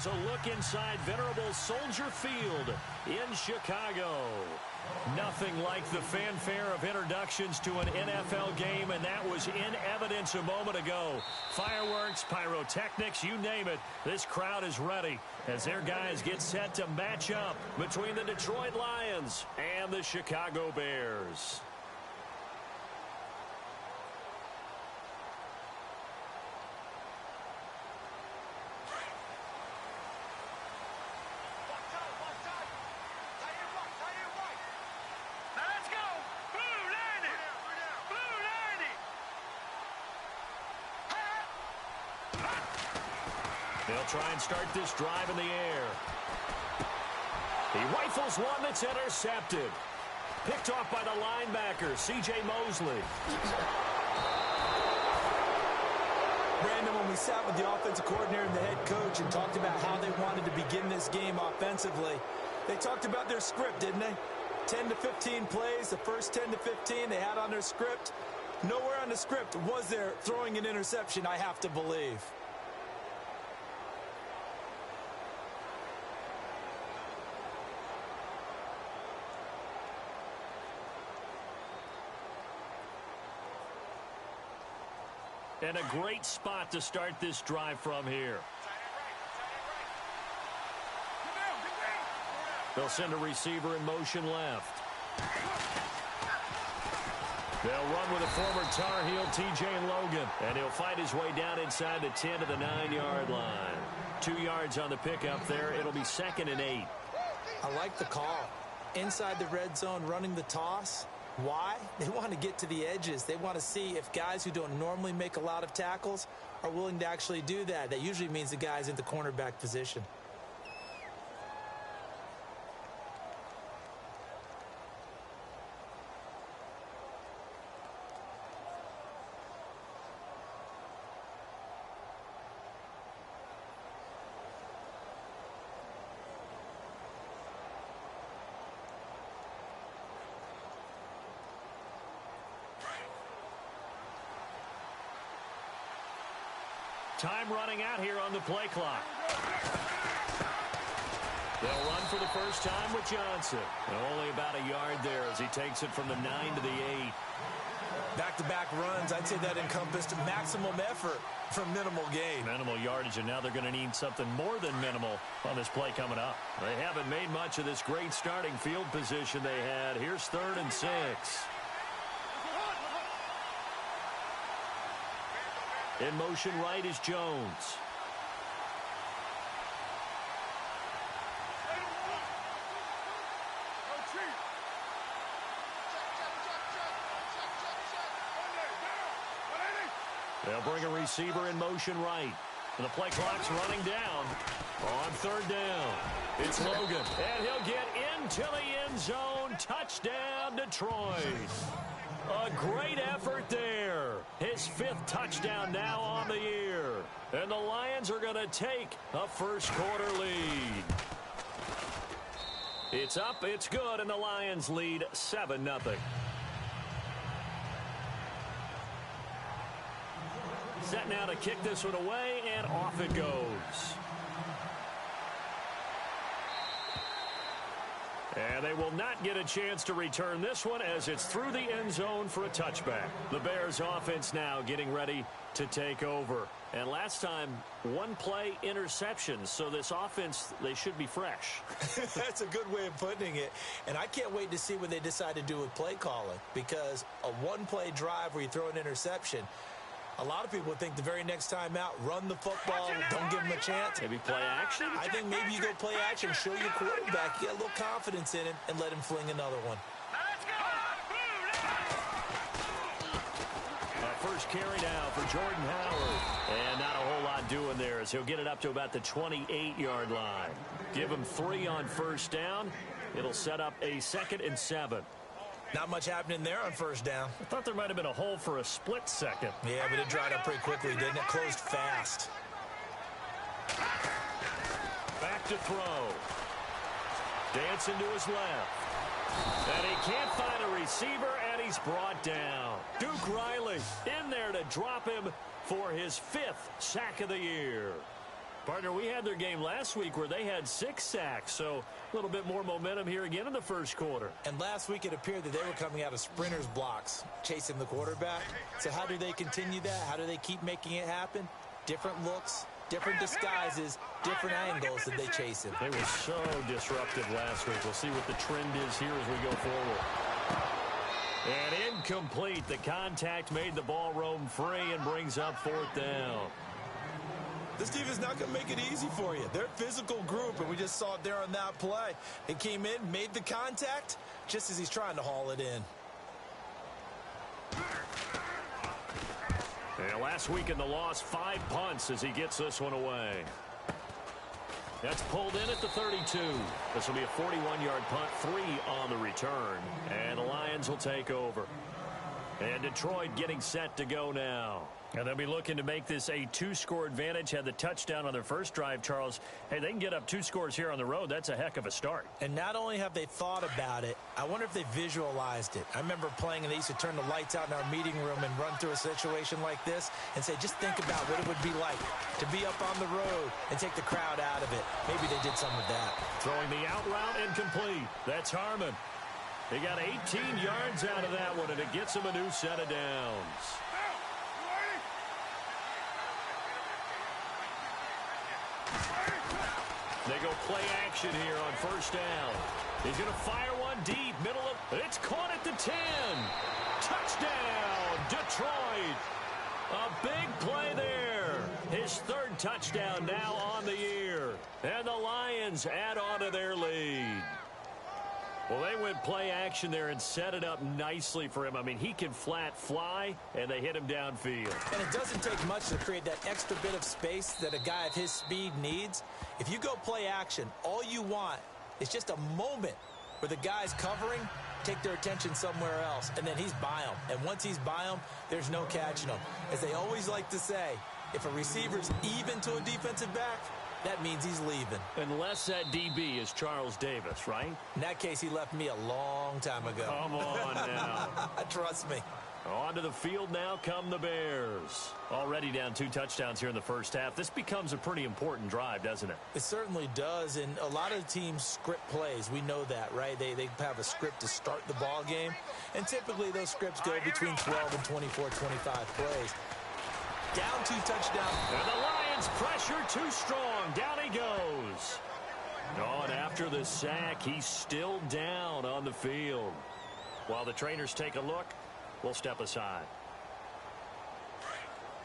is a look inside venerable Soldier Field in Chicago. Nothing like the fanfare of introductions to an NFL game, and that was in evidence a moment ago. Fireworks, pyrotechnics, you name it. This crowd is ready as their guys get set to match up between the Detroit Lions and the Chicago Bears. They'll try and start this drive in the air. He rifles one that's intercepted. Picked off by the linebacker, C.J. Mosley. Brandon, when we sat with the offensive coordinator and the head coach and talked about how they wanted to begin this game offensively, they talked about their script, didn't they? 10 to 15 plays, the first 10 to 15 they had on their script. Nowhere on the script was there throwing an interception, I have to believe. And a great spot to start this drive from here. They'll send a receiver in motion left. They'll run with a former Tar Heel, T.J. Logan. And he'll fight his way down inside the 10 to the 9-yard line. 2 yards on the pickup there. It'll be 2nd and 8. I like the call. Inside the red zone, running the toss. Why? They want to get to the edges. They want to see if guys who don't normally make a lot of tackles are willing to actually do that. That usually means the guy's in the cornerback position. Time running out here on the play clock. They'll run for the first time with Johnson. And only about a yard there as he takes it from the 9 to the 8. Back-to-back runs, I'd say that encompassed maximum effort for minimal gain. Minimal yardage, and now they're going to need something more than minimal on this play coming up. They haven't made much of this great starting field position they had. Here's 3rd and 6. In motion right is Jones. They'll bring a receiver in motion right. And the play clock's running down on 3rd down. It's Logan, and he'll get into the end zone. Touchdown, Detroit. A great effort there. His 5th touchdown now on the year. And the Lions are going to take a first-quarter lead. It's up, it's good, and the Lions lead 7-0. Set now to kick this one away, and off it goes. And they will not get a chance to return this one as it's through the end zone for a touchback. The Bears offense now getting ready to take over. And last time, 1-play interceptions. So this offense, they should be fresh. That's a good way of putting it. And I can't wait to see what they decide to do with play calling. Because a 1-play drive where you throw an interception, a lot of people would think the very next time out, run the football, don't give them a chance. Maybe play action? I think maybe you go play action, show your quarterback, get a little confidence in him, and let him fling another one. First carry now for Jordan Howard. And not a whole lot doing there as he'll get it up to about the 28-yard line. Give him 3 on first down. It'll set up a 2nd and 7. Not much happening there on first down. I thought there might have been a hole for a split second. Yeah, but it dried up pretty quickly, didn't it? Closed fast. Back to throw. Dancing to his left. And he can't find a receiver, and he's brought down. Duke Riley in there to drop him for his 5th sack of the year. Partner, we had their game last week where they had 6 sacks, so a little bit more momentum here again in the first quarter. And last week it appeared that they were coming out of sprinters blocks, chasing the quarterback. So how do they continue that? How do they keep making it happen? Different looks, different disguises, different angles that they chase him. They were so disruptive last week. We'll see what the trend is here as we go forward. And incomplete. The contact made the ball roam free and brings up 4th down. This defense is not going to make it easy for you. They're a physical group, and we just saw it there on that play. He came in, made the contact, just as he's trying to haul it in. And last week in the loss, 5 punts as he gets this one away. That's pulled in at the 32. This will be a 41-yard punt, 3 on the return. And the Lions will take over. And Detroit getting set to go now. And they'll be looking to make this a 2-score advantage. Had the touchdown on their first drive, Charles. Hey, they can get up 2 scores here on the road. That's a heck of a start. And not only have they thought about it, I wonder if they visualized it. I remember playing, and they used to turn the lights out in our meeting room and run through a situation like this and say, just think about what it would be like to be up on the road and take the crowd out of it. Maybe they did some of that. Throwing the out route incomplete. That's Harmon. He got 18 yards out of that one, and it gets him a new set of downs. They go play action here on first down. He's going to fire one deep, middle of... It's caught at the 10. Touchdown, Detroit. A big play there. His 3rd touchdown now on the year. And the Lions add on to their lead. Well, they went play action there and set it up nicely for him. I mean, he can flat fly, and they hit him downfield. And it doesn't take much to create that extra bit of space that a guy of his speed needs. If you go play action, all you want is just a moment where the guy's covering, take their attention somewhere else, and then he's by him. And once he's by him, there's no catching him. As they always like to say, if a receiver's even to a defensive back, that means he's leaving. Unless that DB is Charles Davis, right? In that case, he left me a long time ago. Come on now. Trust me. On to the field now come the Bears. Already down 2 touchdowns here in the first half. This becomes a pretty important drive, doesn't it? It certainly does, and a lot of teams script plays. We know that, right? They have a script to start the ball game, and typically those scripts go between 12 and 24, 25 plays. Down 2 touchdowns. And the Lions pressure too strong. Down he goes. Oh, and after the sack, he's still down on the field. While the trainers take a look, we'll step aside.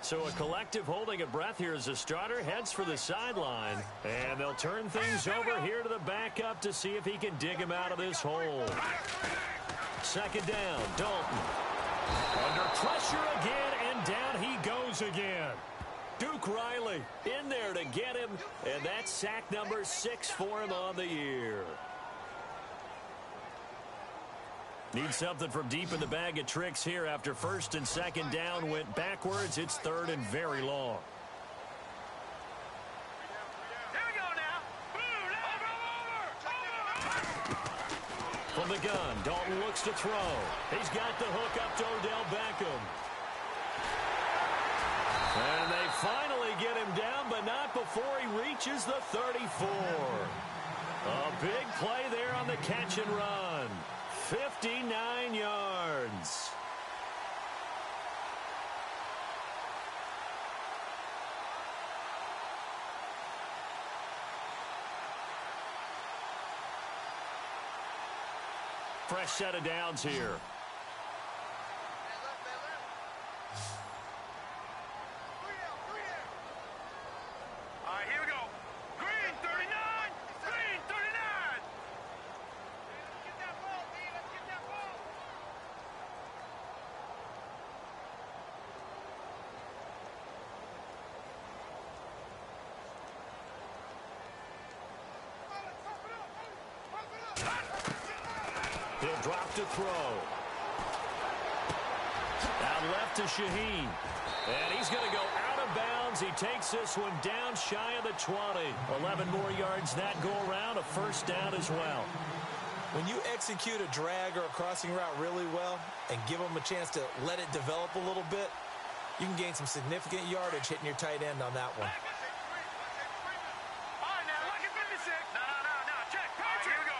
So a collective holding of breath here as the starter heads for the sideline. And they'll turn things over here to the backup to see if he can dig him out of this hole. 2nd down, Dalton. Under pressure again, and down he goes again. Duke Riley in there to get him, and that's sack number 6 for him on the year. Need something from deep in the bag of tricks here after 1st and 2nd down went backwards. It's 3rd and very long. Here we go now. From the gun, Dalton looks to throw. He's got the hook up to Odell Beckham. And they finally get him down, but not before he reaches the 34. A big play there on the catch and run. 59 yards. Fresh set of downs here. All right, here we go. Green 39. Green 39. Let's get that ball, D. Let's get that ball. He'll drop to throw. Out left to Shaheen. And he's going to go out of bounds. He takes this one down shy of the 20. 11 more yards that go around. A 1st down as well. When you execute a drag or a crossing route really well and give them a chance to let it develop a little bit, you can gain some significant yardage hitting your tight end on that one. No, check. Here we go.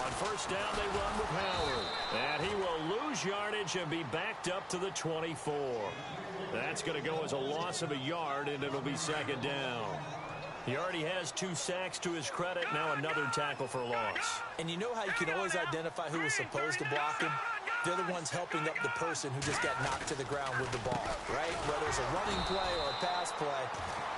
On first down, they run with Howard. And he will lose yardage and be backed up to the 24. That's going to go as a loss of a yard, and it'll be second down. He already has 2 sacks to his credit. Now another tackle for loss. And you know how you can always identify who was supposed to block him? They're the ones helping up the person who just got knocked to the ground with the ball, right? Whether it's a running play or a pass play,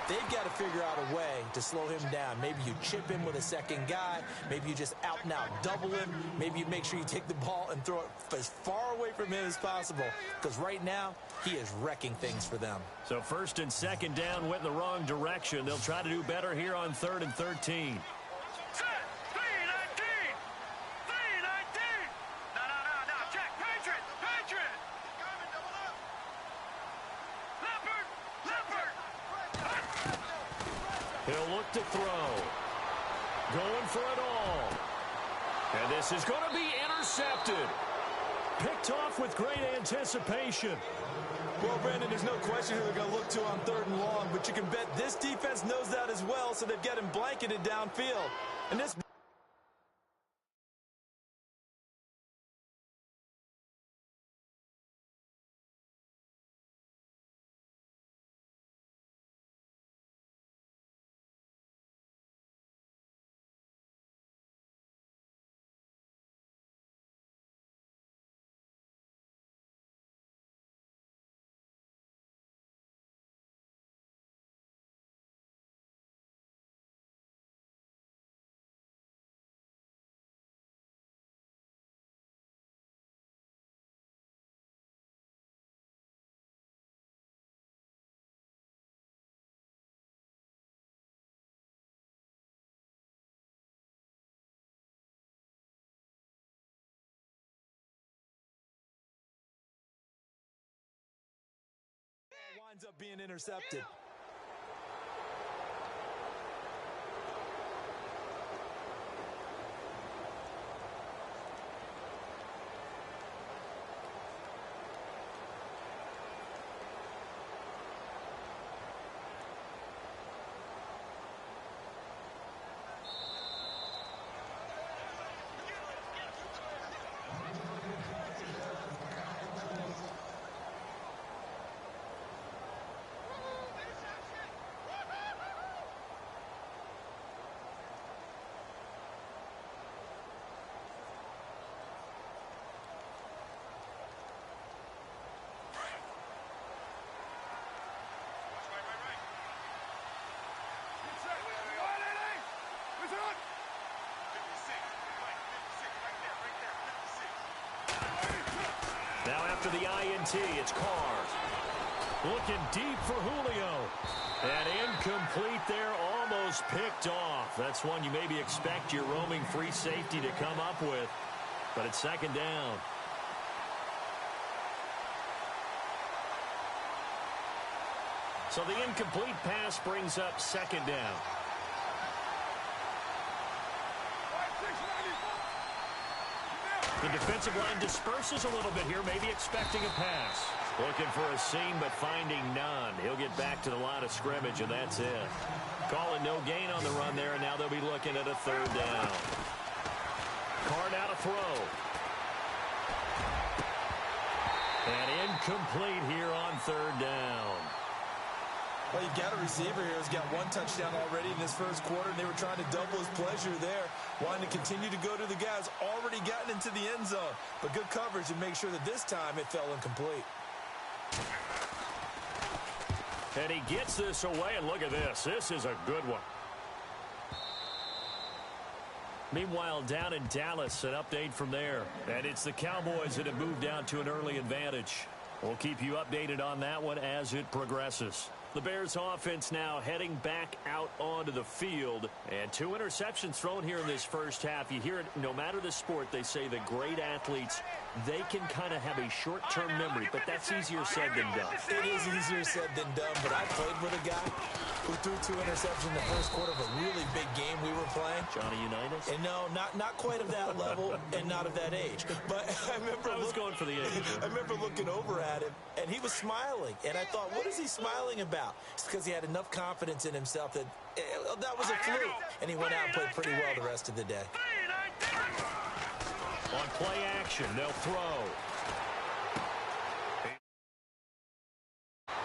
they've got to figure out a way to slow him down. Maybe you chip him with a second guy. Maybe you just out and out double him. Maybe you make sure you take the ball and throw it as far away from him as possible. Because right now, he is wrecking things for them. So first and second down went in the wrong direction. They'll try to do better here on 3rd and 13. Set. 3-19. 3-19. No. Check. Patriot. Leopard. He'll look to throw. Going for it all. And this is going to be intercepted. Picked off with great anticipation. Well, Brandon, there's no question who they're going to look to on 3rd and long, but you can bet this defense knows that as well, so they've got him blanketed downfield. And this winds up being intercepted. Now after the INT, it's Carr. Looking deep for Julio. And incomplete there, almost picked off. That's one you maybe expect your roaming free safety to come up with. But it's second down. So the incomplete pass brings up second down. The defensive line disperses a little bit here, maybe expecting a pass. Looking for a seam, but finding none. He'll get back to the line of scrimmage, and that's it. Calling no gain on the run there, and now they'll be looking at a third down. Carr out to throw. And incomplete here on third down. Well, you've got a receiver here who's got 1 touchdown already in this first quarter, and they were trying to double his pleasure there, wanting to continue to go to the guys already gotten into the end zone. But good coverage and make sure that this time it fell incomplete. And he gets this away, and look at this. This is a good one. Meanwhile, down in Dallas, an update from there. And it's the Cowboys that have moved down to an early advantage. We'll keep you updated on that one as it progresses. The Bears offense now heading back out onto the field. And 2 interceptions thrown here in this first half. You hear it, no matter the sport, they say the great athletes, they can kind of have a short-term memory, but that's easier said than done. It is easier said than done, but I played with a guy who threw 2 interceptions in the first quarter of a really big game we were playing. Johnny Unitas? And no, not quite of that level and not of that age. But I remember I was going for the age. I remember looking over at him, and he was smiling. And I thought, what is he smiling about? out. It's because he had enough confidence in himself that that was a fluke, and he went out and played pretty well the rest of the day. On play action, they'll throw.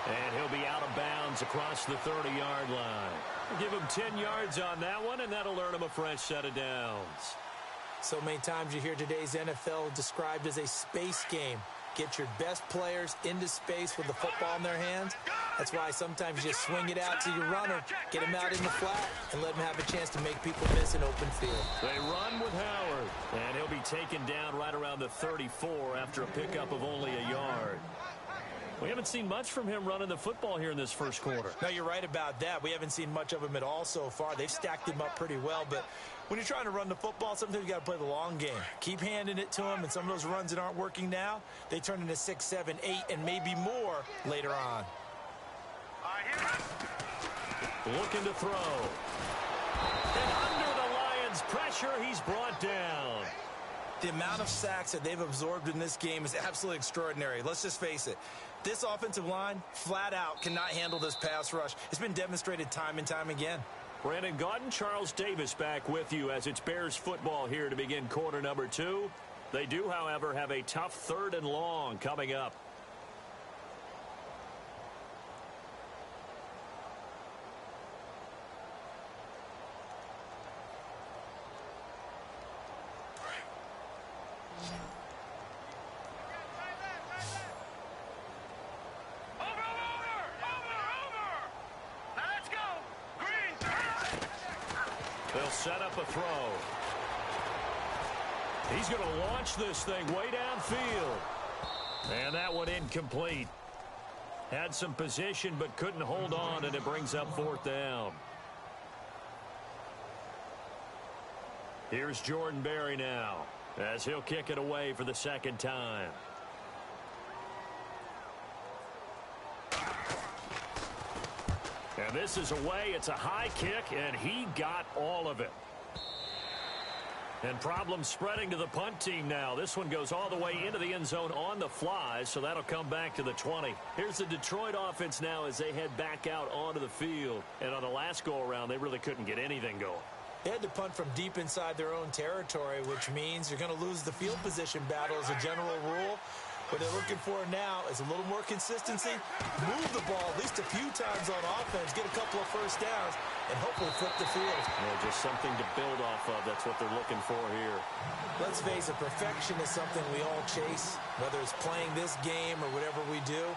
And he'll be out of bounds across the 30-yard line. Give him 10 yards on that one, and that'll earn him a fresh set of downs. So many times you hear today's NFL described as a space game. Get your best players into space with the football in their hands. That's why sometimes you just swing it out to your runner, get him out in the flat, and let him have a chance to make people miss an open field. They run with Howard, and he'll be taken down right around the 34 after a pickup of only a yard. We haven't seen much from him running the football here in this first quarter. No, you're right about that. We haven't seen much of him at all so far. They've stacked him up pretty well, but when you're trying to run the football, sometimes you got to play the long game. Keep handing it to him, and some of those runs that aren't working now, they turn into 6, 7, 8, and maybe more later on. Looking to throw. And under the Lions' pressure, he's brought down. The amount of sacks that they've absorbed in this game is absolutely extraordinary. Let's just face it. This offensive line, flat out, cannot handle this pass rush. It's been demonstrated time and time again. Brandon Gaudin, Charles Davis back with you as it's Bears football here to begin quarter number 2. They do, however, have a tough 3rd and long coming up. They'll set up a throw. He's going to launch this thing way downfield. And that one incomplete. Had some position but couldn't hold on, and it brings up 4th down. Here's Jordan Berry now as he'll kick it away for the 2nd time. And this is away. It's a high kick, and he got all of it. And problems spreading to the punt team now. This one goes all the way into the end zone on the fly, so that'll come back to the 20. Here's the Detroit offense now as they head back out onto the field. And on the last go-around, they really couldn't get anything going. They had to punt from deep inside their own territory, which means you're going to lose the field position battle as a general rule. What they're looking for now is a little more consistency, move the ball at least a few times on offense, get a couple of first downs, and hopefully flip the field. Yeah, just something to build off of. That's what they're looking for here. Let's face it, perfection is something we all chase, whether it's playing this game or whatever we do.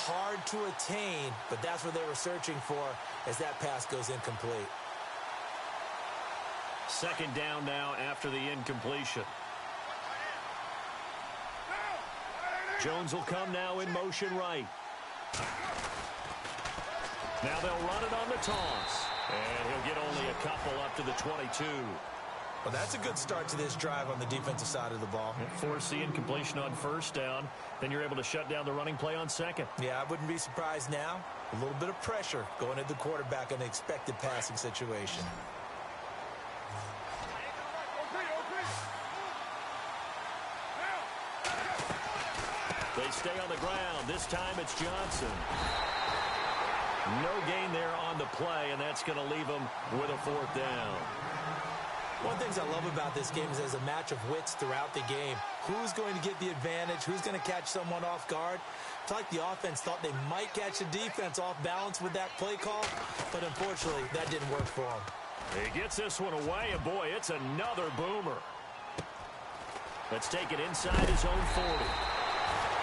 Hard to attain, but that's what they were searching for as that pass goes incomplete. 2nd down now after the incompletion. Jones will come now in motion right. Now they'll run it on the toss. And he'll get only a couple up to the 22. Well, that's a good start to this drive on the defensive side of the ball. Force the incompletion on 1st down. Then you're able to shut down the running play on 2nd. Yeah, I wouldn't be surprised now. A little bit of pressure going at the quarterback in an expected passing situation. They stay on the ground. This time it's Johnson. No gain there on the play, and that's going to leave them with a 4th down. One of the things I love about this game is there's a match of wits throughout the game. Who's going to get the advantage? Who's going to catch someone off guard? I feel like the offense thought they might catch the defense off balance with that play call, but unfortunately, that didn't work for them. He gets this one away, and boy, it's another boomer. Let's take it inside his own 40.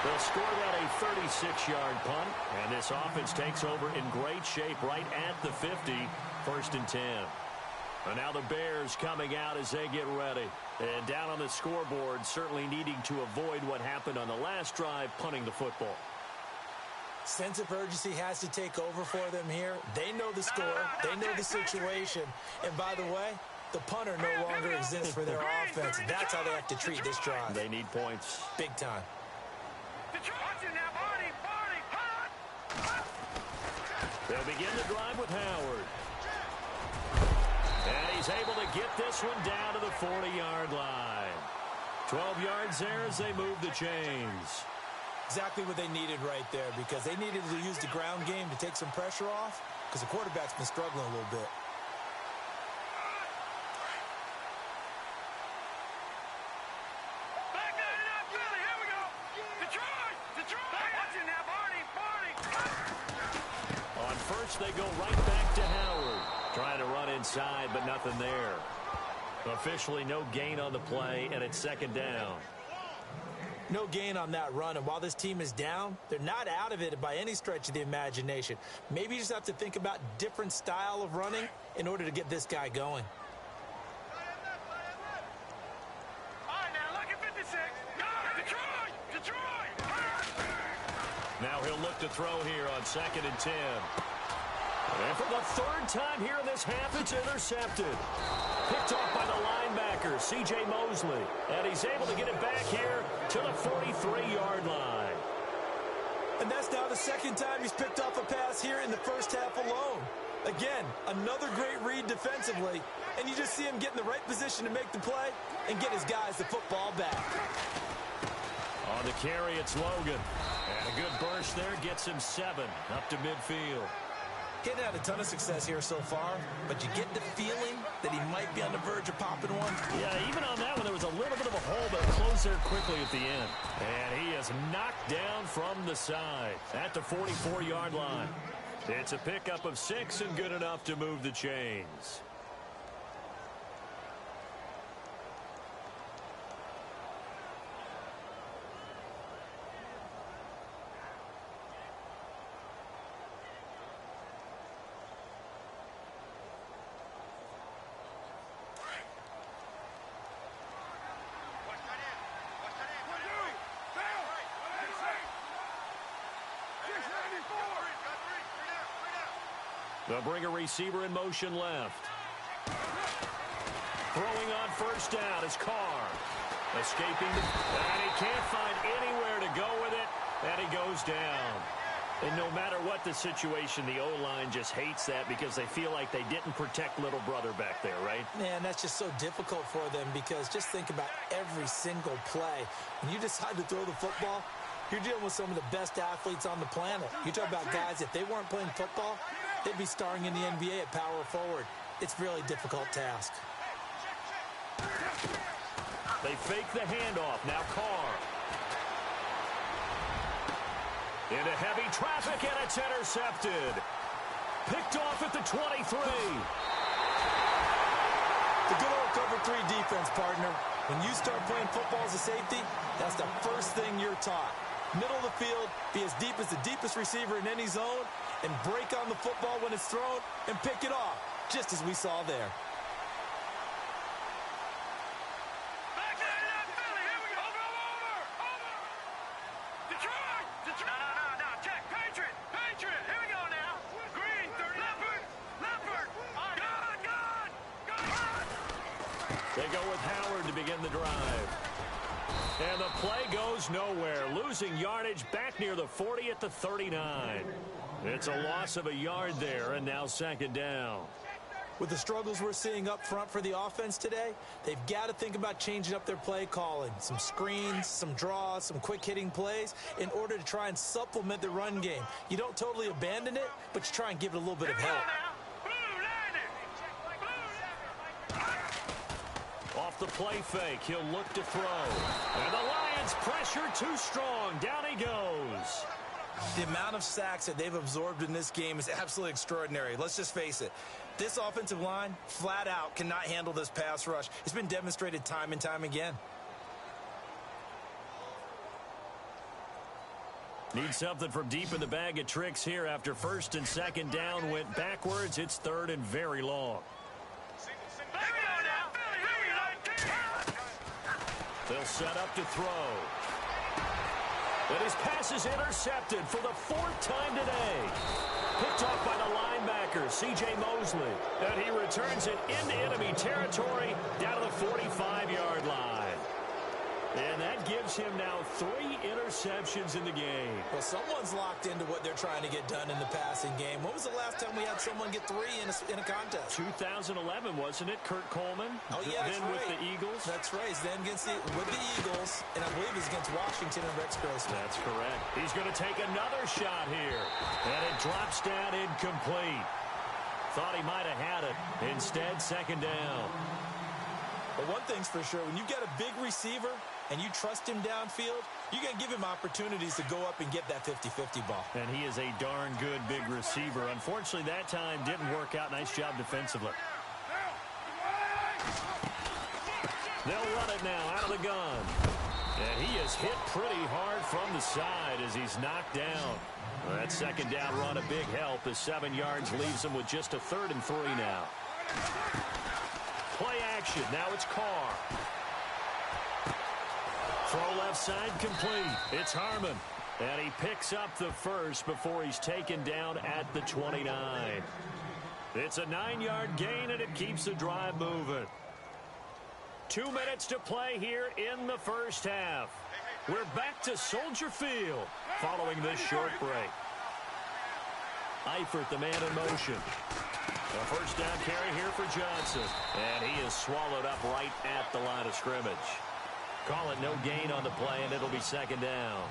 They'll score that a 36-yard punt, and this offense takes over in great shape right at the 50, 1st and 10. And now the Bears coming out as they get ready. And down on the scoreboard, certainly needing to avoid what happened on the last drive, punting the football. Sense of urgency has to take over for them here. They know the score. They know the situation. And by the way, the punter no longer exists for their offense. That's how they have to treat this drive. They need points. Big time. They'll begin the drive with Howard. And he's able to get this one down to the 40-yard line. 12 yards there as they move the chains. Exactly what they needed right there, because they needed to use the ground game to take some pressure off, because the quarterback's been struggling a little bit. Back nine and out, Philly. Here we go. Detroit. Detroit. Watching now, Barney. On first, they go right back to Howard. Trying to run inside, but nothing there. Officially no gain on the play, and it's second down. No gain on that run, and while this team is down, they're not out of it by any stretch of the imagination. Maybe you just have to think about different style of running in order to get this guy going. All right, now, look at 56. No, Detroit. Now he'll look to throw here on 2nd and 10. And for the third time here in this half, it's intercepted. Picked off by the linebacker, C.J. Mosley. And he's able to get it back here to the 43-yard line. And that's now the second time he's picked off a pass here in the first half alone. Again, another great read defensively. And you just see him get in the right position to make the play and get his guys the football back. On the carry, it's Logan. And a good burst there gets him 7 up to midfield. He's had a ton of success here so far, but you get the feeling that he might be on the verge of popping one. Yeah, even on that one, there was a little bit of a hole, but it closed there quickly at the end. And he is knocked down from the side at the 44-yard line. It's a pickup of 6 and good enough to move the chains. They'll bring a receiver in motion left. Throwing on first down is Carr. Escaping, and he can't find anywhere to go with it, and he goes down. And no matter what the situation, the O-line just hates that because they feel like they didn't protect little brother back there, right? Man, that's just so difficult for them because just think about every single play. When you decide to throw the football, you're dealing with some of the best athletes on the planet. You talk about guys, if they weren't playing football, they'd be starring in the NBA at power forward. It's a really difficult task. They fake the handoff. Now Carr. Into heavy traffic, and it's intercepted. Picked off at the 23. The good old cover 3 defense, partner. When you start playing football as a safety, that's the first thing you're taught. Middle of the field, be as deep as the deepest receiver in any zone, and break on the football when it's thrown and pick it off, just as we saw there. Back there, now, Philly. Here we go. Over. Detroit. No. Check. Patriot. Here we go now. Green, 30. Leopard. Gone. They go with Howard to begin the drive. And the play goes nowhere. Losing yardage back near the 40 at the 39. It's a loss of a yard there, and now second down. With the struggles we're seeing up front for the offense today, they've got to think about changing up their play calling. Some screens, some draws, some quick-hitting plays in order to try and supplement the run game. You don't totally abandon it, but you try and give it a little bit of help. Off the play fake, he'll look to throw. And the Lions pressure too strong. Down he goes. The amount of sacks that they've absorbed in this game is absolutely extraordinary. Let's just face it. This offensive line, flat out, cannot handle this pass rush. It's been demonstrated time and time again. Need something from deep in the bag of tricks here after first and second down went backwards. It's third and very long. They'll set up to throw. And his pass is intercepted for the 4th time today. Picked off by the linebacker, C.J. Mosley. And he returns it into enemy territory down to the 45-yard line. And that gives him now 3 interceptions in the game. Well, someone's locked into what they're trying to get done in the passing game. When was the last time we had someone get 3 in a contest? 2011, wasn't it? Kurt Coleman? Oh, yeah, that's then right. with the Eagles. That's right. He's then with the Eagles, and I believe he's against Washington and Rex Grossman. That's correct. He's going to take another shot here. And it drops down incomplete. Thought he might have had it. Instead, second down. But one thing's for sure, when you get a big receiver and you trust him downfield, you're going to give him opportunities to go up and get that 50-50 ball. And he is a darn good big receiver. Unfortunately, that time didn't work out. Nice job defensively. They'll run it now out of the gun. And he is hit pretty hard from the side as he's knocked down. Well, that second down run a big help as 7 yards leaves him with just a 3rd and 3 now. Play action. Now it's Carr. Throw left side complete. It's Harmon. And he picks up the first before he's taken down at the 29. It's a 9-yard gain, and it keeps the drive moving. 2 minutes to play here in the first half. We're back to Soldier Field following this short break. Eifert, the man in motion. A first down carry here for Johnson. And he is swallowed up right at the line of scrimmage. Call it no gain on the play, and it'll be second down.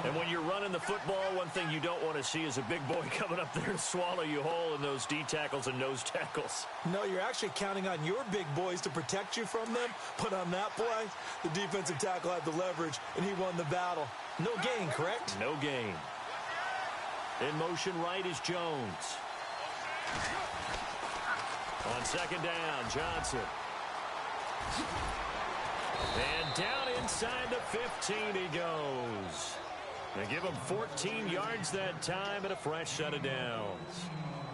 And when you're running the football, one thing you don't want to see is a big boy coming up there to swallow you whole in those D tackles and nose tackles. No, you're actually counting on your big boys to protect you from them. But on that play, the defensive tackle had the leverage, and he won the battle. No gain, correct? No gain. In motion right is Jones. On second down, Johnson. And down inside the 15 he goes. They give him 14 yards that time and a fresh set of downs.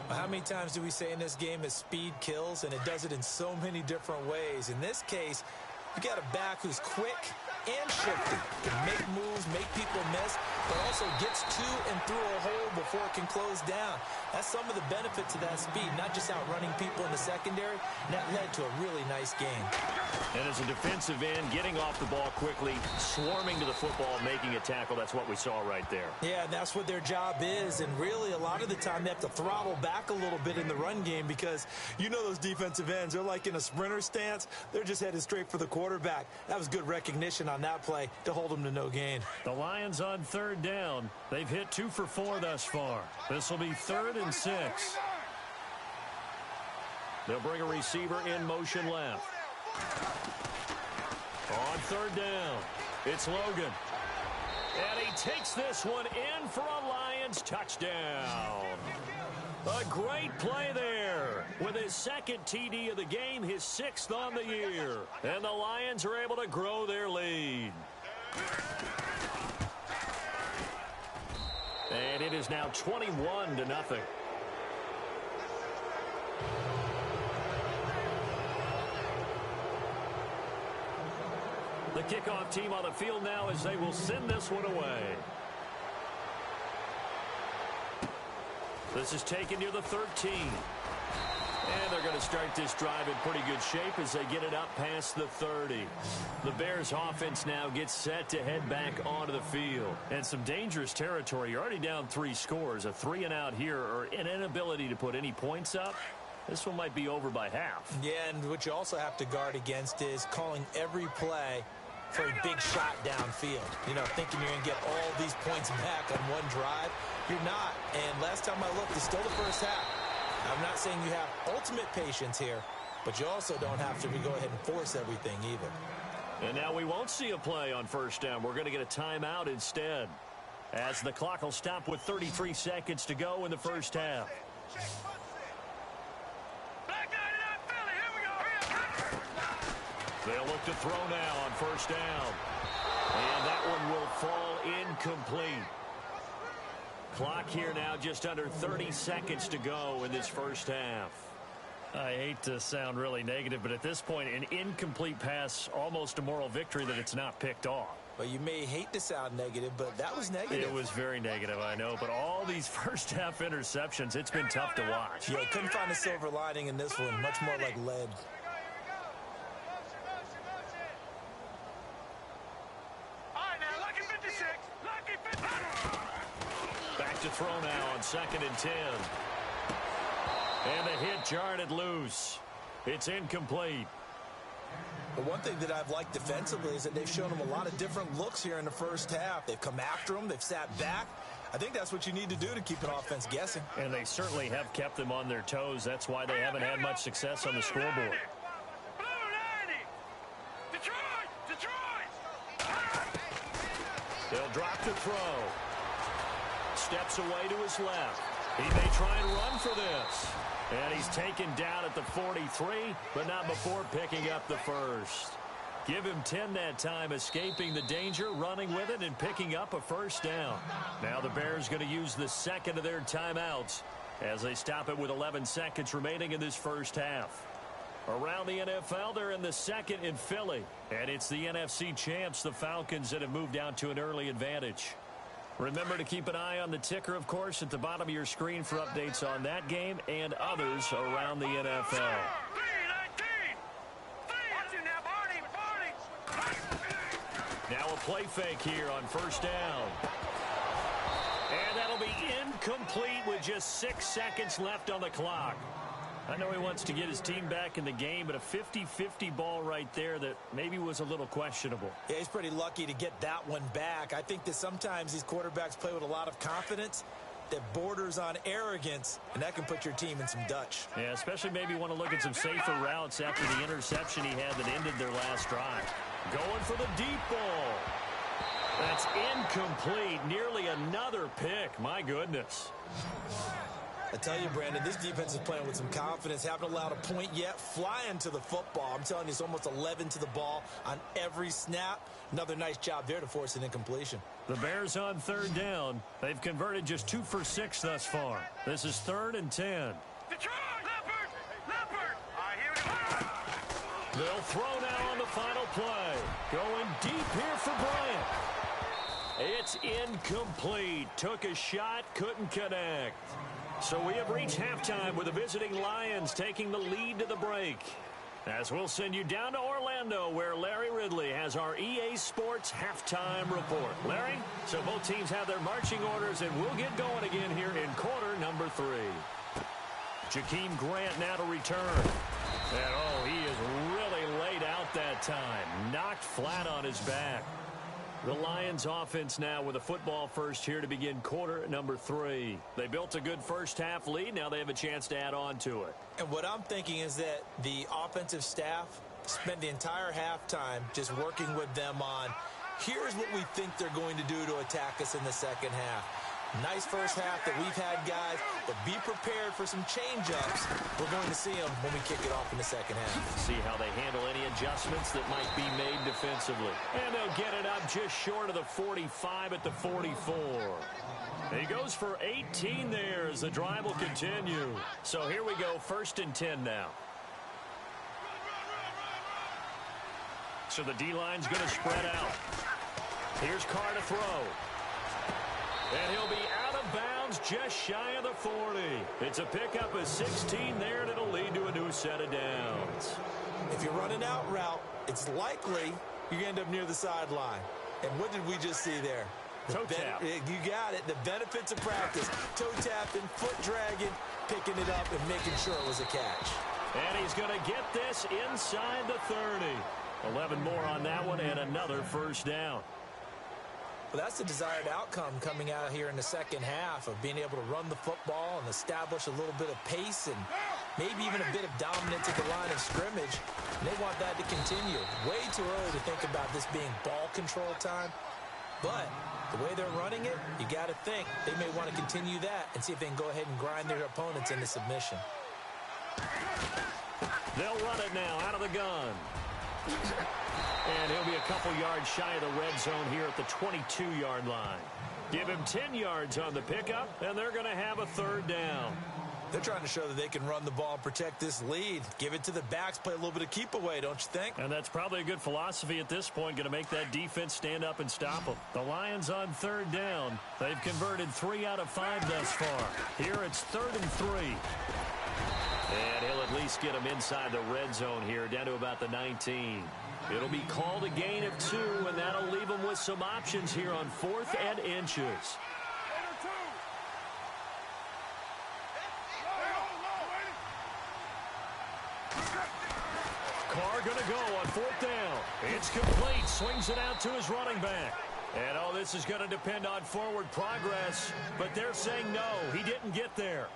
How many times do we say in this game that speed kills, and it does it in so many different ways? In this case, you got a back who's quick and shifty, can make moves, make people miss, but also gets to and through a hole before it can close down. That's some of the benefits of that speed, not just outrunning people in the secondary, and that led to a really nice game. And as a defensive end, getting off the ball quickly, swarming to the football, making a tackle, that's what we saw right there. Yeah, and that's what their job is, and really a lot of the time they have to throttle back a little bit in the run game because you know those defensive ends, they're like in a sprinter stance, they're just headed straight for the quarterback. That was good recognition on that play to hold them to no gain. The Lions on third down. They've hit 2 for 4 thus far. This will be 3rd and 6. They'll bring a receiver in motion left. On third down, it's Logan. And he takes this one in for a Lions touchdown. A great play there with his 2nd TD of the game, his 6th on the year. And the Lions are able to grow their lead. And it is now 21-0. The kickoff team on the field now as they will send this one away. This is taken near the 13. And they're going to start this drive in pretty good shape as they get it up past the 30. The Bears offense now gets set to head back onto the field. And some dangerous territory. You're already down 3 scores. A 3-and-out here or an inability to put any points up. This one might be over by half. Yeah, and what you also have to guard against is calling every play for a big shot downfield. You know, thinking you're going to get all these points back on one drive. You're not. And last time I looked, it's still the first half. I'm not saying you have ultimate patience here, but you also don't have to go ahead and force everything either. And now we won't see a play on first down. We're going to get a timeout instead, as the clock will stop with 33 seconds to go in the first half. They'll look to throw now on first down. And that one will fall incomplete. Clock here now just under 30 seconds to go in this first half. I hate to sound really negative, but at this point, an incomplete pass, almost a moral victory that it's not picked off. Well, you may hate to sound negative, but that was negative. It was very negative, I know. But all these first half interceptions, it's been tough to watch. Yeah, couldn't find a silver lining in this one. Much more like lead. throw now on 2nd and 10. And the hit jarred it loose. It's incomplete. The one thing that I've liked defensively is that they've shown them a lot of different looks here in the first half. They've come after them. They've sat back. I think that's what you need to do to keep an offense guessing. And they certainly have kept them on their toes. That's why they haven't had much success on the scoreboard. They'll drop the throw. Steps away to his left. He may try and run for this. And he's taken down at the 43, but not before picking up the first. Give him 10 that time, escaping the danger, running with it, and picking up a first down. Now the Bears going to use the second of their timeouts as they stop it with 11 seconds remaining in this first half. Around the NFL, they're in the second in Philly. And it's the NFC champs, the Falcons, that have moved out to an early advantage. Remember to keep an eye on the ticker, of course, at the bottom of your screen for updates on that game and others around the NFL. Now a play fake here on first down. And that'll be incomplete with just 6 seconds left on the clock. I know he wants to get his team back in the game, but a 50-50 ball right there that maybe was a little questionable. Yeah, he's pretty lucky to get that one back. I think that sometimes these quarterbacks play with a lot of confidence that borders on arrogance, and that can put your team in some Dutch. Yeah, especially maybe want to look at some safer routes after the interception he had that ended their last drive. Going for the deep ball. That's incomplete. Nearly another pick. My goodness. I tell you, Brandon, this defense is playing with some confidence. Haven't allowed a point yet. Flying to the football. I'm telling you, it's almost 11 to the ball on every snap. Another nice job there to force an incompletion. The Bears on third down. They've converted just 2 for 6 thus far. This is 3rd and 10. They'll throw now on the final play. Going deep here for Bryant. It's incomplete. Took a shot, couldn't connect. So we have reached halftime with the visiting Lions taking the lead to the break. As we'll send you down to Orlando, where Larry Ridley has our EA Sports halftime report. Larry, so both teams have their marching orders, and we'll get going again here in quarter number 3. Jakeem Grant now to return. And, oh, he is really laid out that time. Knocked flat on his back. The Lions offense now with a football first here to begin quarter number 3. They built a good first half lead. Now they have a chance to add on to it. And what I'm thinking is that the offensive staff spent the entire halftime just working with them on, here's what we think they're going to do to attack us in the second half. Nice first half that we've had, guys, but be prepared for some change-ups. We're going to see them when we kick it off in the second half. See how they handle any adjustments that might be made defensively. And they'll get it up just short of the 45 at the 44. He goes for 18 there as the drive will continue. So here we go, 1st and 10 now. So the D-line's going to spread out. Here's Carr to throw. And he'll be out of bounds just shy of the 40. It's a pickup of 16 there, and it'll lead to a new set of downs. If you're running out route, it's likely you're going to end up near the sideline. And what did we just see there? Toe tap. You got it. The benefits of practice. Toe tapping, foot dragging, picking it up, and making sure it was a catch. And he's going to get this inside the 30. 11 more on that one, and another first down. Well, that's the desired outcome coming out here in the second half of being able to run the football and establish a little bit of pace and maybe even a bit of dominance at the line of scrimmage. And they want that to continue. Way too early to think about this being ball control time. But the way they're running it, you got to think they may want to continue that and see if they can go ahead and grind their opponents into submission. They'll run it now out of the gun. And he'll be a couple yards shy of the red zone here at the 22-yard line. Give him 10 yards on the pickup, and they're going to have a 3rd down. They're trying to show that they can run the ball and protect this lead. Give it to the backs, play a little bit of keep away, don't you think? And that's probably a good philosophy at this point, going to make that defense stand up and stop them. The Lions on 3rd down. They've converted 3 out of 5 thus far. Here it's 3rd and 3. And he'll at least get them inside the red zone here, down to about the 19. It'll be called a gain of 2, and that'll leave them with some options here on 4th and inches. Carr going to go on 4th down. It's complete. Swings it out to his running back. And, oh, this is going to depend on forward progress. But they're saying no, he didn't get there.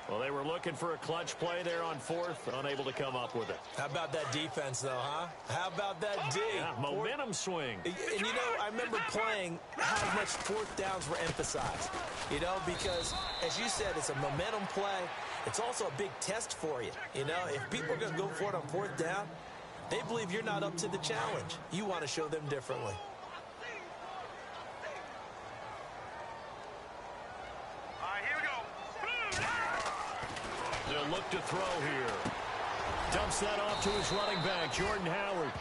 Well, they were looking for a clutch play there on 4th, unable to come up with it. How about that defense, though, huh? How about that D? Yeah, momentum swing. And, you know, I remember playing how much 4th downs were emphasized. You know, because, as you said, it's a momentum play. It's also a big test for you. You know, if people are going to go for it on 4th down, they believe you're not up to the challenge. You want to show them differently. They'll look to throw here. Dumps that off to his running back, Jordan Howard.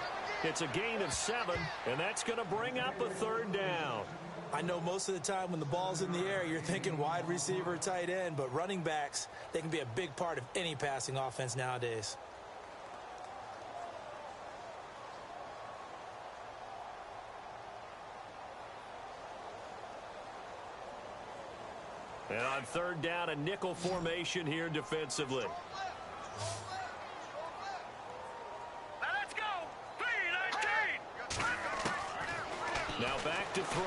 It's a gain of 7, and that's going to bring up a 3rd down. I know most of the time when the ball's in the air, you're thinking wide receiver, tight end, but running backs, they can be a big part of any passing offense nowadays. And on 3rd down, a nickel formation here defensively. Let's go. 3-19. Now back to throw.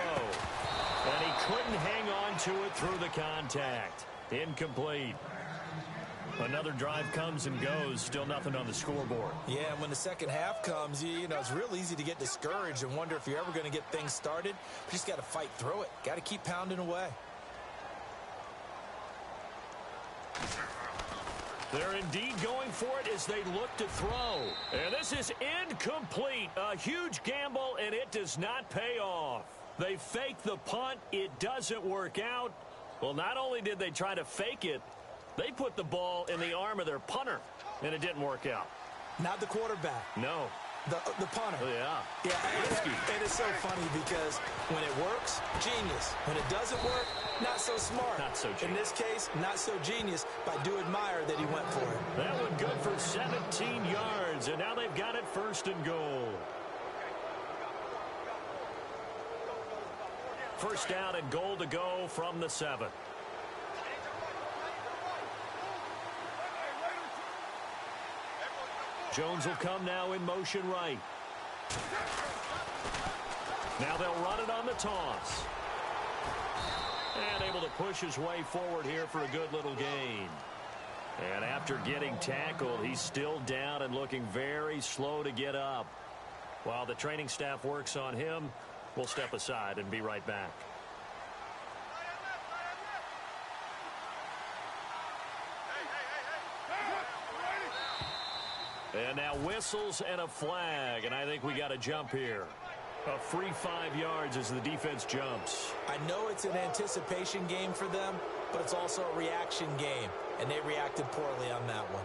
And he couldn't hang on to it through the contact. Incomplete. Another drive comes and goes. Still nothing on the scoreboard. Yeah, and when the second half comes, you know, it's real easy to get discouraged and wonder if you're ever going to get things started. You just got to fight through it. Got to keep pounding away. They're indeed going for it as they look to throw. And this is incomplete. A huge gamble, and it does not pay off. They fake the punt. It doesn't work out. Well, not only did they try to fake it, they put the ball in the arm of their punter, and it didn't work out. Not the quarterback. No. The punter. Oh, yeah. Yeah, Risky. and it's so funny because when it works, genius. When it doesn't work, not so smart. Not so genius. In this case, not so genius, but I do admire that he went for it. That one good for 17 yards, and now they've got it 1st and goal. 1st down and goal to go from the 7. Jones will come now in motion right. Now they'll run it on the toss. And able to push his way forward here for a good little gain. And after getting tackled, he's still down and looking very slow to get up. While the training staff works on him, we'll step aside and be right back. And now whistles and a flag, and I think we got a jump here. A free 5 yards as the defense jumps. I know it's an anticipation game for them, but it's also a reaction game, and they reacted poorly on that one.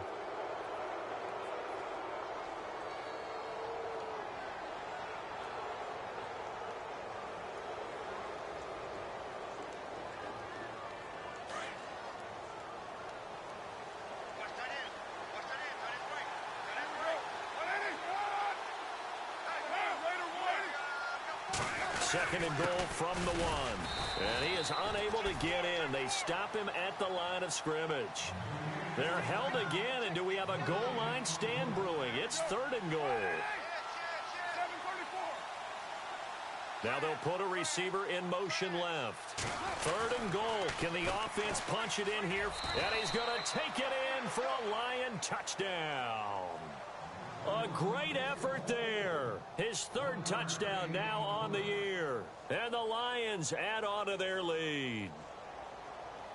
Second and goal from the 1. And he is unable to get in. They stop him at the line of scrimmage. They're held again, and do we have a goal line stand brewing? It's 3rd and goal. Now they'll put a receiver in motion left. 3rd and goal. Can the offense punch it in here? And he's going to take it in for a Lion touchdown. A great effort there. His 3rd touchdown now on the year. And the Lions add on to their lead.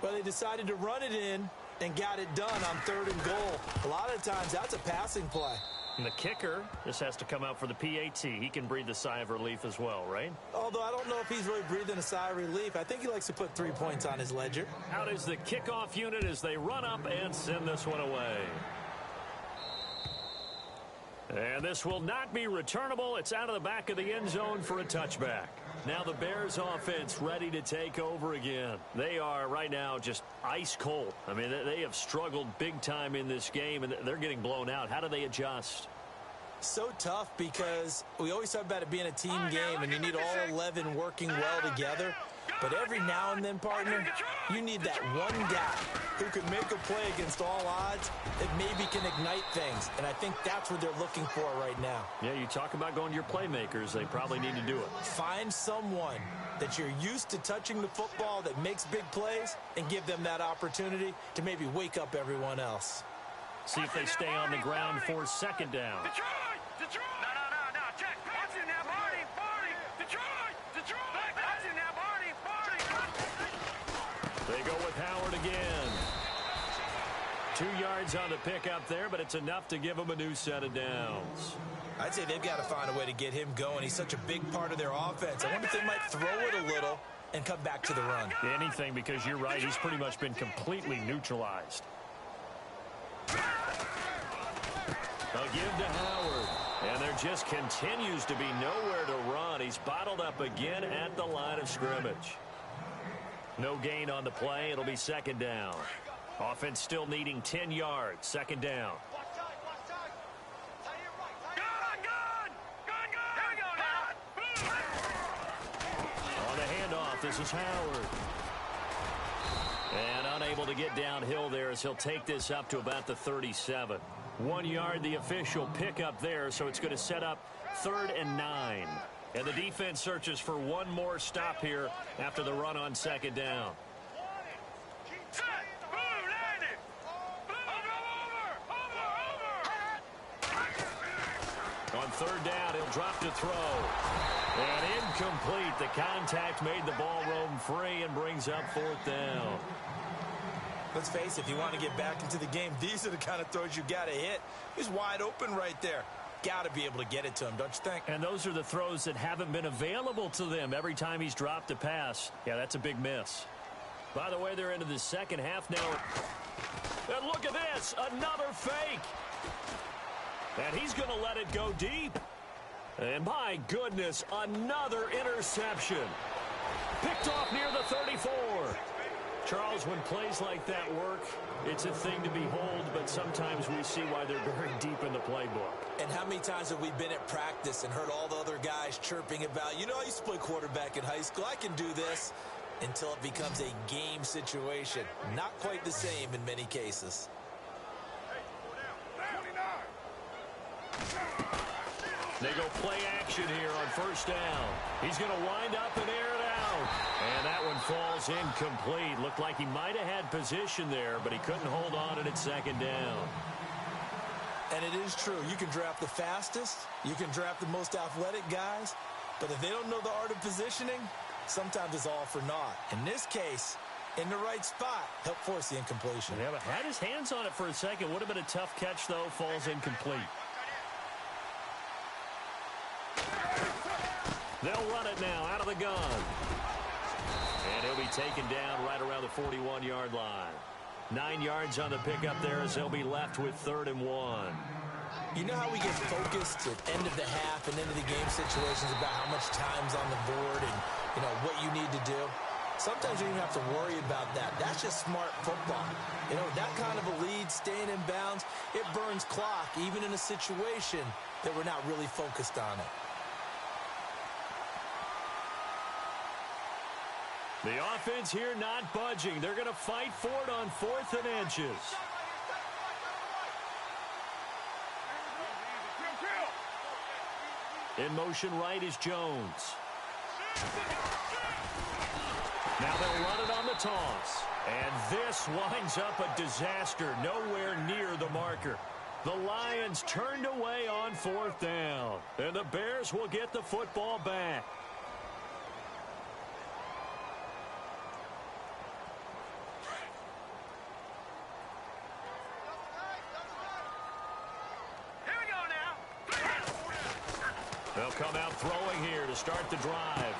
Well, they decided to run it in and got it done on 3rd and goal. A lot of times, that's a passing play. And the kicker just has to come out for the PAT. He can breathe a sigh of relief as well, right? Although I don't know if he's really breathing a sigh of relief. I think he likes to put 3 points on his ledger. Out is the kickoff unit as they run up and send this one away. And this will not be returnable. It's out of the back of the end zone for a touchback. Now the Bears offense ready to take over again. They are right now just ice cold. I mean, they have struggled big time in this game, and they're getting blown out. How do they adjust? So tough because we always talk about it being a team game, and you need all 11 working well together. But every now and then, partner, you need that one guy who can make a play against all odds that maybe can ignite things. And I think that's what they're looking for right now. Yeah, you talk about going to your playmakers. They probably need to do it. Find someone that you're used to touching the football that makes big plays and give them that opportunity to maybe wake up everyone else. See if they stay on the ground for second down. Detroit! Detroit! No. Check. What's in that Barney? Detroit! What's in that Barney? They go with Howard again. 2 yards on the pickup there, but it's enough to give them a new set of downs. I'd say they've got to find a way to get him going. He's such a big part of their offense. I wonder if they might throw it a little and come back to the run. Anything, because you're right. He's pretty much been completely neutralized. A give to Howard. And there just continues to be nowhere to run. He's bottled up again at the line of scrimmage. No gain on the play. It'll be second down. Offense still needing 10 yards. Second down. On the handoff, this is Howard. And unable to get downhill there as he'll take this up to about the 37. 1 yard, the official pickup there, so it's going to set up 3rd and 9. And the defense searches for one more stop here after the run on second down. On third down, he'll drop to throw. And incomplete. The contact made the ball roam free and brings up 4th down. Let's face it, if you want to get back into the game, these are the kind of throws you got to hit. He's wide open right there. Got to be able to get it to him, don't you think? And those are the throws that haven't been available to them every time he's dropped a pass. Yeah, that's a big miss. By the way, they're into the second half now. And look at this, another fake. And he's going to let it go deep. And my goodness, another interception. Picked off near the 34. Charles, when plays like that work, it's a thing to behold, but sometimes we see why they're very deep in the playbook. And how many times have we been at practice and heard all the other guys chirping about, you know, I used to play quarterback in high school, I can do this, until it becomes a game situation. Not quite the same in many cases. They go play action here on first down. He's going to wind up and air it out. And that one falls incomplete. Looked like he might have had position there, but he couldn't hold on and it's second down. And it is true. You can draft the fastest. You can draft the most athletic guys. But if they don't know the art of positioning, sometimes it's all for naught. In this case, in the right spot, helped force the incompletion. Yeah, but had his hands on it for a second. Would have been a tough catch, though. Falls incomplete. They'll run it now out of the gun. And he'll be taken down right around the 41-yard line. 9 yards on the pickup there as they'll be left with 3rd and 1. You know how we get focused at end of the half and end of the game situations about how much time's on the board and, you know, what you need to do? Sometimes you don't even have to worry about that. That's just smart football. You know, that kind of a lead, staying in bounds, it burns clock, even in a situation that we're not really focused on it. The offense here not budging. They're going to fight for it on 4th and inches. In motion right is Jones. Now they'll run it on the toss. And this winds up a disaster. Nowhere near the marker. The Lions turned away on 4th down. And the Bears will get the football back. They'll come out throwing here to start the drive.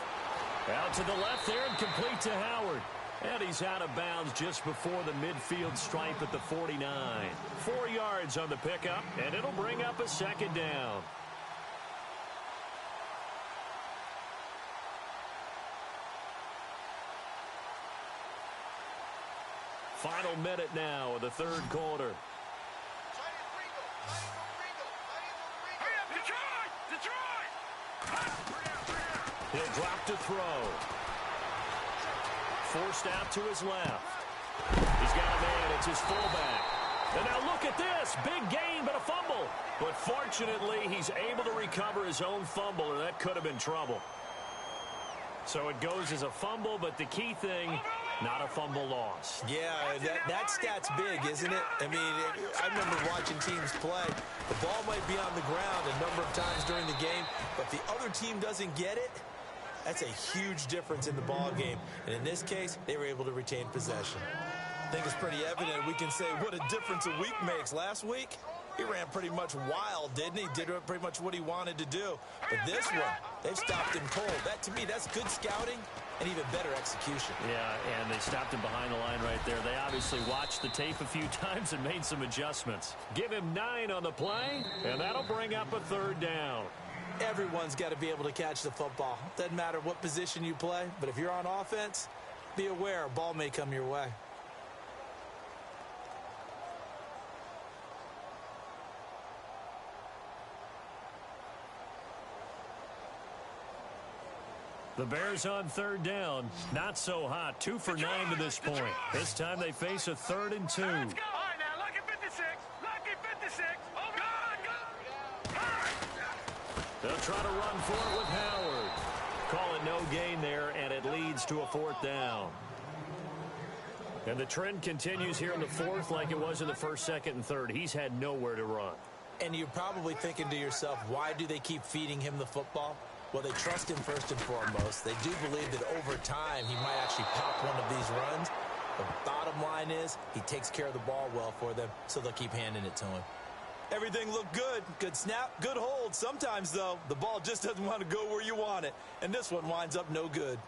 Out to the left there and complete to Howard. And he's out of bounds just before the midfield stripe at the 49. 4 yards on the pickup, and it'll bring up a second down. Final minute now of the 3rd quarter. He'll drop to throw. forced out to his left. He's got a man. It's his fullback. And now look at this. Big gain, but a fumble. But fortunately, he's able to recover his own fumble, or that could have been trouble. So it goes as a fumble, but the key thing, not a fumble loss. Yeah, that stat's big, isn't it? I mean, I remember watching teams play. The ball might be on the ground a number of times during the game, but the other team doesn't get it. That's a huge difference in the ball game. And in this case, they were able to retain possession. I think it's pretty evident. We can say what a difference a week makes. Last week, he ran pretty much wild, didn't he? Did pretty much what he wanted to do. But this one, they've stopped him cold. That, to me, that's good scouting and even better execution. Yeah, and they stopped him behind the line right there. They obviously watched the tape a few times and made some adjustments. Give him 9 on the play, and that'll bring up a 3rd down. Everyone's got to be able to catch the football. Doesn't matter what position you play, but if you're on offense, be aware a ball may come your way. The Bears on 3rd down. Not so hot. 2 for 9 to this point. This time they face a 3rd and 2. All right, now, lucky 56. Lucky 56. They'll try to run for it with Howard. Call it no gain there, and it leads to a 4th down. And the trend continues here in the 4th like it was in the 1st, 2nd, and 3rd. He's had nowhere to run. And you're probably thinking to yourself, why do they keep feeding him the football? Well, they trust him first and foremost. They do believe that over time he might actually pop one of these runs. The bottom line is he takes care of the ball well for them, so they'll keep handing it to him. Everything looked good. Good snap, good hold. Sometimes, though, the ball just doesn't want to go where you want it. And this one winds up no good.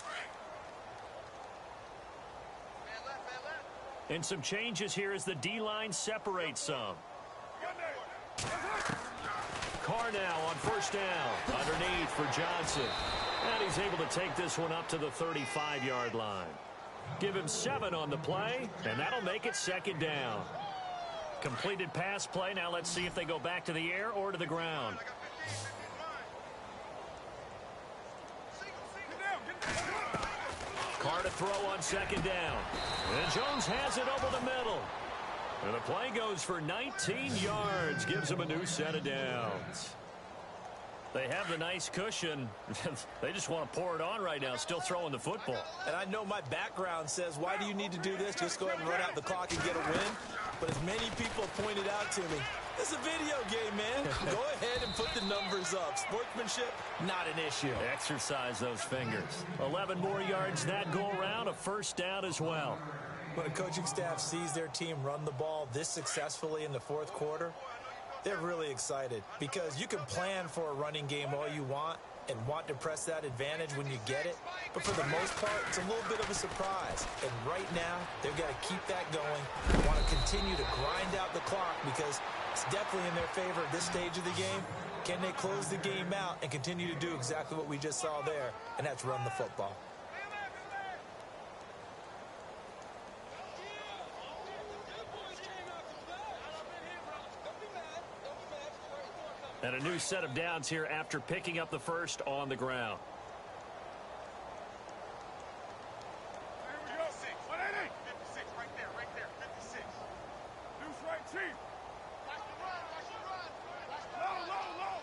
And some changes here as the D-line separates some. Carr now on 1st down. Underneath for Johnson. And he's able to take this one up to the 35-yard line. Give him 7 on the play, and that'll make it 2nd down. Completed pass play. Now let's see if they go back to the air or to the ground. Carr to throw on 2nd down. And Jones has it over the middle. And the play goes for 19 yards. Gives him a new set of downs. They have the nice cushion. They just want to pour it on right now, still throwing the football. And I know my background says, why do you need to do this? Just go ahead and run out the clock and get a win. But as many people have pointed out to me, it's a video game, man. Go ahead and put the numbers up. Sportsmanship, not an issue. Exercise those fingers. 11 more yards that go around, a 1st down as well. When a coaching staff sees their team run the ball this successfully in the 4th quarter, they're really excited because you can plan for a running game all you want and want to press that advantage when you get it. But for the most part, it's a little bit of a surprise. And right now, they've got to keep that going. They want to continue to grind out the clock because it's definitely in their favor at this stage of the game. Can they close the game out and continue to do exactly what we just saw there, and that's run the football. And a new set of downs here after picking up the 1st on the ground. Here we go. 180. 56, right there, 56. Loose right, Chief. Watch the run, watch the run. Low.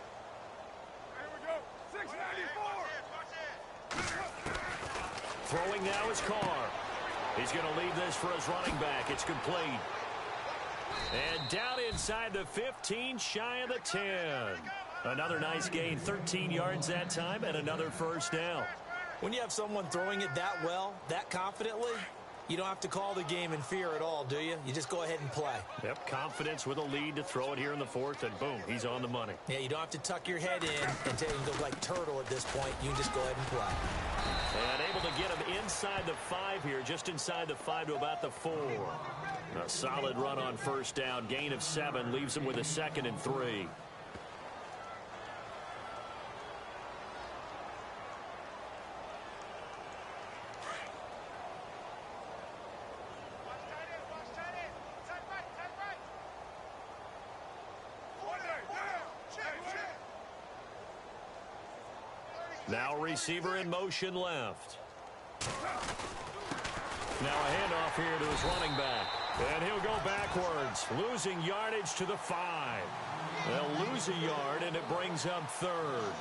Here we go. 694. Throwing now is Carr. He's going to leave this for his running back. It's complete. And down inside the 15, shy of the 10. Another nice gain, 13 yards that time, and another 1st down. When you have someone throwing it that well, that confidently, you don't have to call the game in fear at all, do you? You just go ahead and play. Yep, confidence with a lead to throw it here in the 4th, and boom, he's on the money. Yeah, you don't have to tuck your head in and go like turtle at this point. You can just go ahead and play. And able to get him inside the 5 here, just inside the 5 to about the 4. A solid run on 1st down. Gain of 7 leaves him with a 2nd and 3. Now receiver in motion left. Now a handoff here to his running back. And he'll go backwards, losing yardage to the 5. They'll lose a yard, and it brings up third.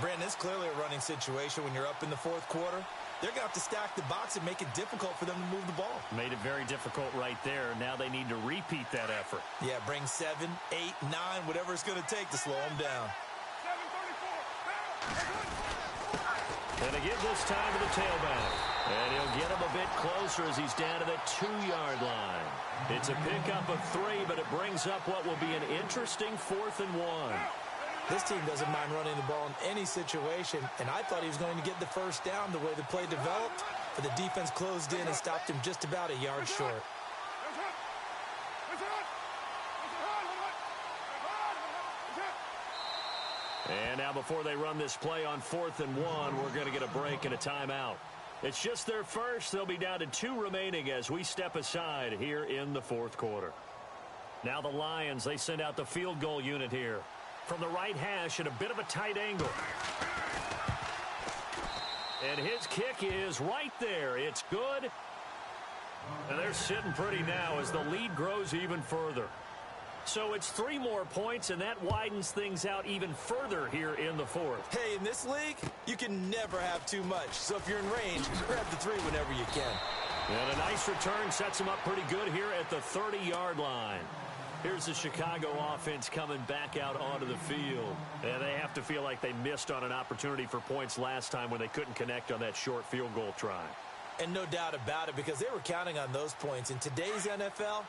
Brandon, it's clearly a running situation when you're up in the fourth quarter. They're going to have to stack the box and make it difficult for them to move the ball. Made it very difficult right there. Now they need to repeat that effort. Yeah, bring 7, 8, 9, whatever it's going to take to slow them down. And they give this time to the tailback. And he'll get him a bit closer as he's down to the 2-yard line. It's a pickup of 3, but it brings up what will be an interesting 4th and 1. This team doesn't mind running the ball in any situation, and I thought he was going to get the first down the way the play developed, but the defense closed in and stopped him just about a yard short. And now before they run this play on 4th and 1, we're going to get a break and a timeout. It's just their first. They'll be down to 2 remaining as we step aside here in the fourth quarter. Now the Lions, they send out the field goal unit here. From the right hash at a bit of a tight angle. And his kick is right there. It's good. And they're sitting pretty now as the lead grows even further. So it's 3 more points, and that widens things out even further here in the fourth. Hey, in this league, you can never have too much. So if you're in range, grab the 3 whenever you can. And a nice return sets him up pretty good here at the 30-yard line. Here's the Chicago offense coming back out onto the field. And they have to feel like they missed on an opportunity for points last time when they couldn't connect on that short field goal try. And no doubt about it, because they were counting on those points. In today's NFL,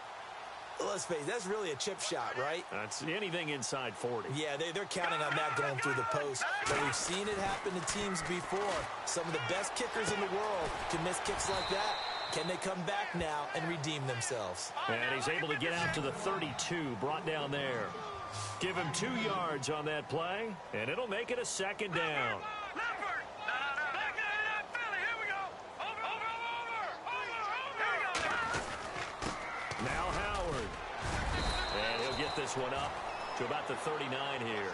let's face it, that's really a chip shot, right? That's anything inside 40. Yeah, they're counting on that going through the post. But we've seen it happen to teams before. Some of the best kickers in the world can miss kicks like that. Can they come back now and redeem themselves? And he's able to get out to the 32, brought down there. Give him 2 yards on that play, and it'll make it a 2nd down. Now Howard. And he'll get this one up to about the 39 here.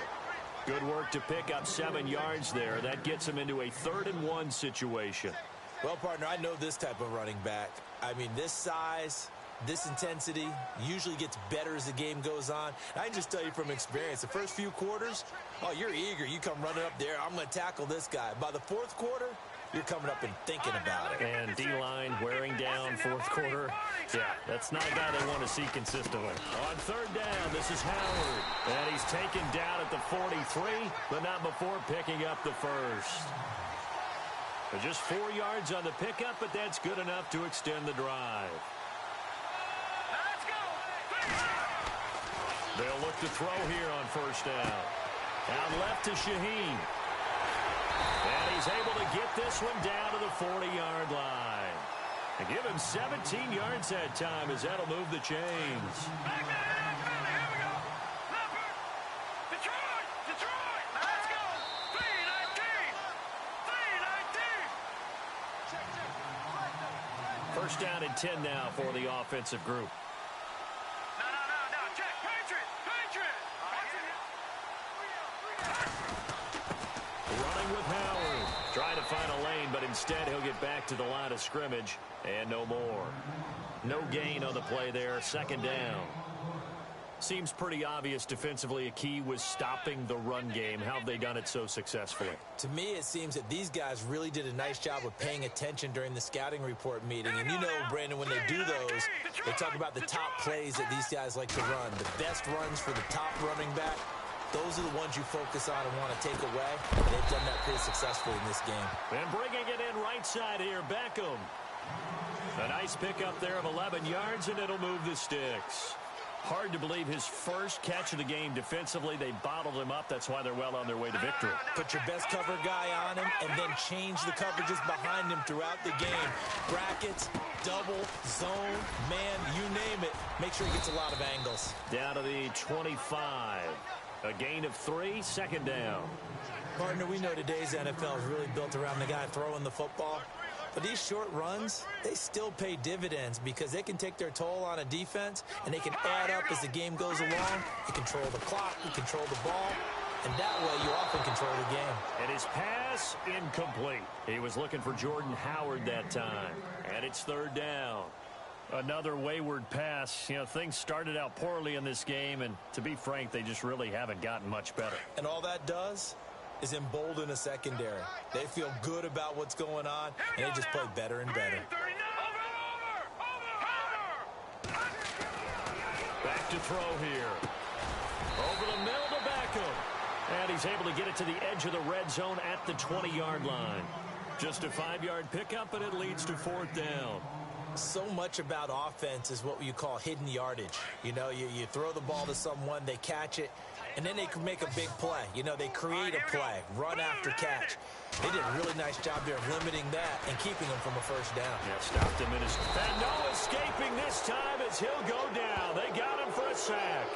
Good work to pick up 7 yards there. That gets him into a 3rd and 1 situation. Well, partner, I know this type of running back. I mean, this size, this intensity usually gets better as the game goes on. I can just tell you from experience, the first few quarters, oh, you're eager. You come running up there, I'm going to tackle this guy. By the 4th quarter, you're coming up and thinking about it. And D-line wearing down 4th quarter. Yeah, that's not a guy they want to see consistently. On 3rd down, this is Howard. And he's taken down at the 43, but not before picking up the first. Just 4 yards on the pickup, but that's good enough to extend the drive. They'll look to throw here on 1st down. Out left to Shaheen. And he's able to get this one down to the 40-yard line. And give him 17 yards that time as that'll move the chains. First down and 10 now for the offensive group. No, check. Patriot. Running with Howard. Trying to find a lane, but instead he'll get back to the line of scrimmage. And no more. No gain on the play there. 2nd down. Seems pretty obvious defensively a key was stopping the run game. How have they done it so successfully? To me, it seems that these guys really did a nice job of paying attention during the scouting report meeting. And you know, Brandon, when they do those, they talk about the top plays that these guys like to run. The best runs for the top running back, those are the ones you focus on and want to take away. They've done that pretty successfully in this game. And bringing it in right side here, Beckham. A nice pickup there of 11 yards, and it'll move the sticks. Hard to believe his first catch of the game defensively. They bottled him up. That's why they're well on their way to victory. Put your best cover guy on him and then change the coverages behind him throughout the game. Brackets, double, zone, man, you name it. Make sure he gets a lot of angles. Down to the 25. A gain of 3, 2nd down. Partner, we know today's NFL is really built around the guy throwing the football. But these short runs, they still pay dividends because they can take their toll on a defense and they can add up as the game goes along. They control the clock, they control the ball, and that way you often control the game. And his pass incomplete. He was looking for Jordan Howard that time. And it's third down. Another wayward pass. You know, things started out poorly in this game, and to be frank, they just really haven't gotten much better. And all that does is embolden a secondary. They feel good about what's going on, and they just play better and better. Back to throw here. Over the middle to Beckham. And he's able to get it to the edge of the red zone at the 20-yard line. Just a 5-yard pickup, and it leads to fourth down. So much about offense is what you call hidden yardage. You know, you throw the ball to someone, they catch it, and then they can make a big play. You know, they create a play, run after catch. They did a really nice job there of limiting that and keeping them from a first down. Yeah, stopped him in his... And no escaping this time as he'll go down. They got him for a sack.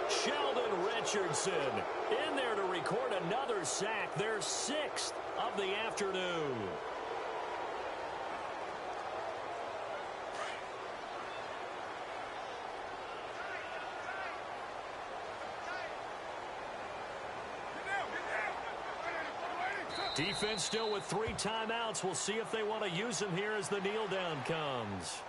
Sheldon Richardson in there to record another sack, their 6th of the afternoon. Defense still with 3 timeouts. We'll see if they want to use them here as the kneel down comes.